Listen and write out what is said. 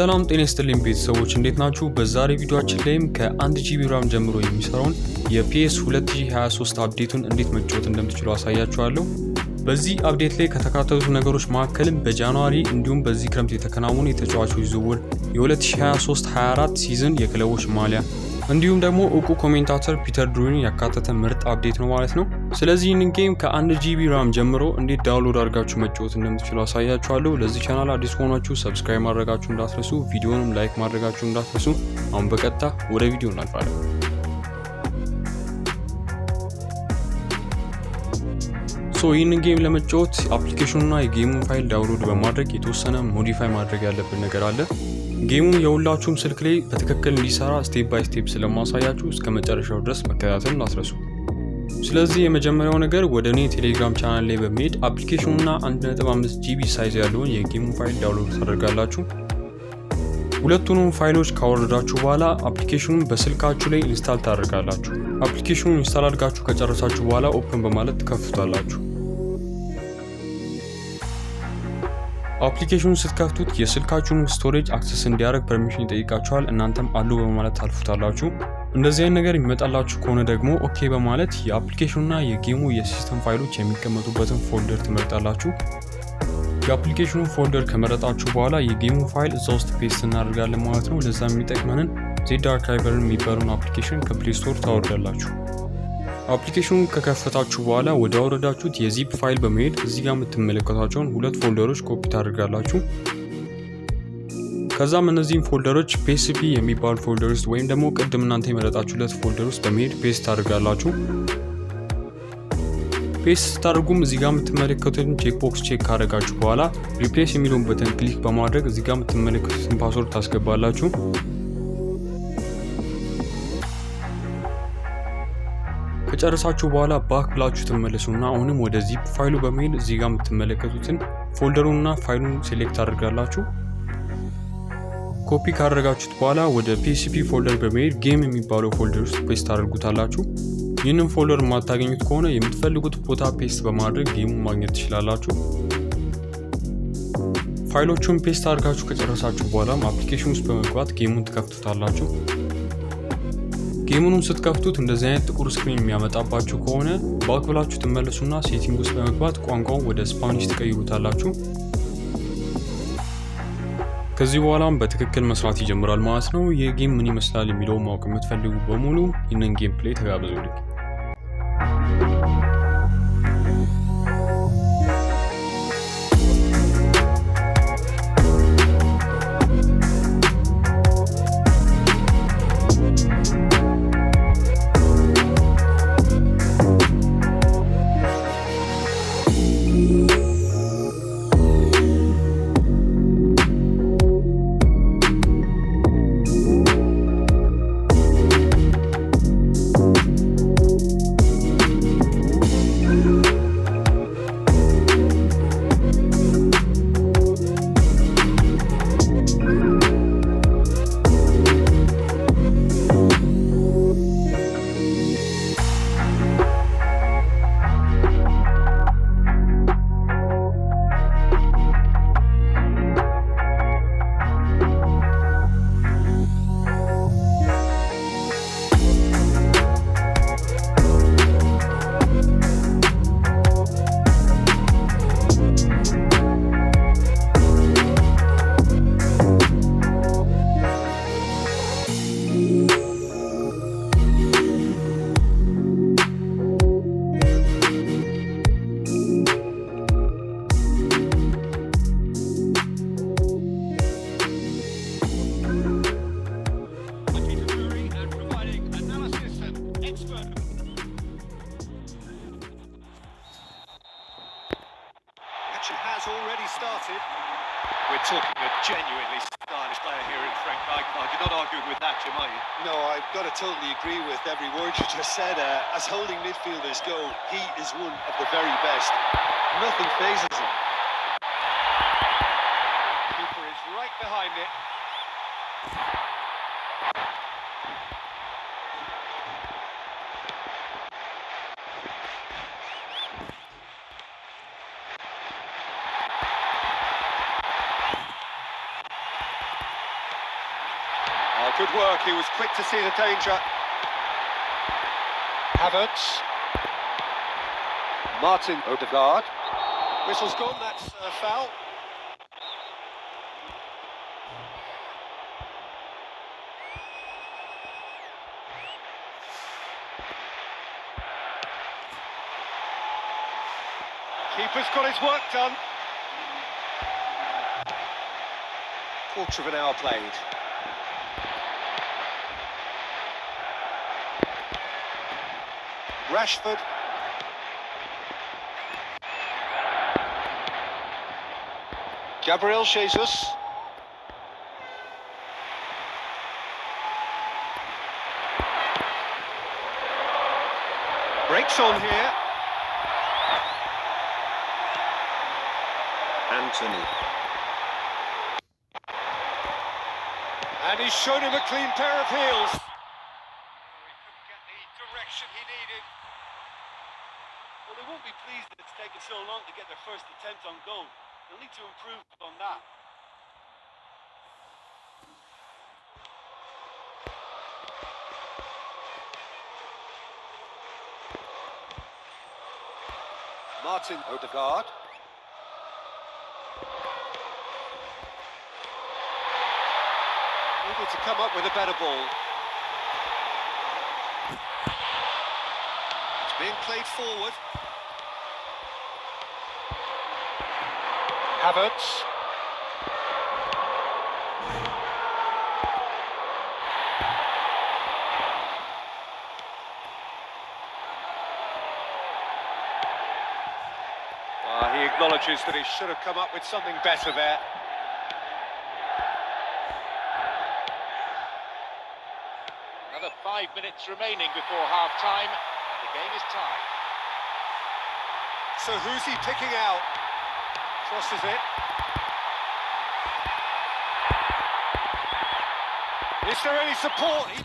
ሰላም ጤና ይስጥልኝ ቤተሰቦች እንዴት ናችሁ? በዛሬ ቪዲዮአችን ላይም ከ1 GB RAM ጀምሮ የሚሰራውን የPS 2023 አፕዴቱን እንዴት መጫወት እንደምትችሉ አሳያችኋለሁ። በዚህ አፕዴት ላይ ከተካተቱት ነገሮች መካከልም በጃንዋሪ እንዲሁም በዚህ ክረምት የተከናወኑ የተጫዋቾች ዝውውር፣ የ2023-24 ሲዝን የክለቦች ማሊያ እንዲሁም ደግሞ እውቁ ኮሜንታተር ፒተር ድሩሪን ያካተተ ምርጥ አፕዴት ነው ማለት ነው። ስለዚህ ይህንን ጌም ከ1 GB RAM ጀምሮ እንዴት ዳውንሎድ አድርጋችሁ መጫወት እንደምትችሉ አሳያችኋለሁ። ለዚህ ቻናል አዲስ ከሆናችሁ ሰብስክራይብ ማድረጋችሁ እንዳትረሱ፣ ቪዲዮንም ላይክ ማድረጋችሁ እንዳትረሱ። አሁን በቀጥታ ወደ ቪዲዮ እናልፋለን። ይህንን ጌም ለመጫወት አፕሊኬሽኑና የጌሙን ፋይል ዳውንሎድ በማድረግ የተወሰነ ሞዲፋይ ማድረግ ያለብን ነገር አለ። ጌሙን የሁላችሁም ስልክ ላይ በትክክል እንዲሰራ ስቴፕ ባይ ስቴፕ ስለማሳያችሁ እስከ መጨረሻው ድረስ መከታተል እንዳትረሱ። ስለዚህ የመጀመሪያው ነገር ወደ እኔ ቴሌግራም ቻናል ላይ በመሄድ አፕሊኬሽኑና 1.5 GB ሳይዝ ያለውን የጌሙን ፋይል ዳውንሎድ ታደርጋላችሁ። ሁለቱንም ፋይሎች ካወረዳችሁ በኋላ አፕሊኬሽኑን በስልካችሁ ላይ ኢንስታል ታደርጋላችሁ። አፕሊኬሽኑን ኢንስታል አድርጋችሁ ከጨረሳችሁ በኋላ ኦፕን በማለት ትከፍቱታላችሁ። አፕሊኬሽኑን ስትከፍቱት የስልካችሁን ስቶሬጅ አክሰስ እንዲያደርግ ፐርሚሽን ይጠይቃችኋል። እናንተም አሉ በማለት ታልፉታላችሁ። እንደዚህ አይነት ነገር የሚመጣላችሁ ከሆነ ደግሞ ኦኬ በማለት የአፕሊኬሽኑና የጌሙ የሲስተም ፋይሎች የሚቀመጡበትን ፎልደር ትመርጣላችሁ። የአፕሊኬሽኑን ፎልደር ከመረጣችሁ በኋላ የጌሙ ፋይል እዛ ውስጥ ፔስት እናደርጋለን ማለት ነው። ለዛ የሚጠቅመንን ዜድ አርካይቨር የሚባለውን አፕሊኬሽን ከፕሌይ ስቶር ታወርዳላችሁ። አፕሊኬሽኑን ከከፈታችሁ በኋላ ወደ አወረዳችሁት የዚፕ ፋይል በመሄድ እዚህ ጋር የምትመለከቷቸውን ሁለት ፎልደሮች ኮፒ ታደርጋላችሁ። ከዛም እነዚህን ፎልደሮች PSP የሚባል ፎልደር ውስጥ ወይም ደግሞ ቅድም እናንተ የመረጣችሁለት ፎልደር ውስጥ በመሄድ ፔስት ታደርጋላችሁ። ፔስት ስታደርጉም እዚህ ጋር የምትመለከቱትን ቼክ ቦክስ ቼክ ካደረጋችሁ በኋላ ሪፕሌስ የሚለውን በተን ክሊክ በማድረግ እዚህ ጋር የምትመለከቱትን ፓስወርድ ታስገባላችሁ። ከጨረሳችሁ በኋላ ባክ ብላችሁ ትመለሱና አሁንም ወደ ዚፕ ፋይሉ በመሄድ እዚህ ጋር የምትመለከቱትን ፎልደሩንና ፋይሉን ሴሌክት አድርጋላችሁ። ኮፒ ካደረጋችሁት በኋላ ወደ PSP ፎልደር በመሄድ ጌም የሚባለው ፎልደር ውስጥ ፔስት ታደርጉታላችሁ። ይህንን ፎልደር የማታገኙት ከሆነ የምትፈልጉት ቦታ ፔስት በማድረግ ጌሙን ማግኘት ትችላላችሁ። ፋይሎቹን ፔስት አድርጋችሁ ከጨረሳችሁ በኋላም አፕሊኬሽን ውስጥ በመግባት ጌሙን ትከፍቱታላችሁ። ጌሙን ስትከፍቱት እንደዚህ አይነት ጥቁር ስክሪን የሚያመጣባችሁ ከሆነ ባክ ብላችሁ ትመለሱና ሴቲንግ ውስጥ በመግባት ቋንቋውን ወደ ስፓኒሽ ትቀይሩታላችሁ። ከዚህ በኋላም በትክክል መስራት ይጀምራል ማለት ነው። ይህ ጌም ምን ይመስላል የሚለውን ማወቅ የምትፈልጉ በሙሉ ይህንን ጌም ፕሌይ ተጋበዙልኝ። Has already started. We're talking a genuinely stylish player here in Frank Rijkaard. You're not arguing with that, Jim, are you? No, I've got to totally agree with every word you just said. As holding midfielders go, he is one of the very best. Nothing phases him. Keeper is right behind it. Good work, he was quick to see the danger. Havertz. Martin Odegaard. Whistle's gone, that's a foul. Keeper's got his work done. Quarter of an hour played. Rashford. Gabriel Jesus. Breaks on here. Anthony. And he's shown him a clean pair of heels. He couldn't get the direction he needed. Well, they won't be pleased that it's taken so long to get their first attempt on goal. They'll need to improve on that. Martin Odegaard. Able to come up with a better ball. It's being played forward. Havertz. He acknowledges that he should have come up with something better there. Another 5 minutes remaining before half-time, and the game is tied. So who's he picking out? Crosses it. Is there any support? He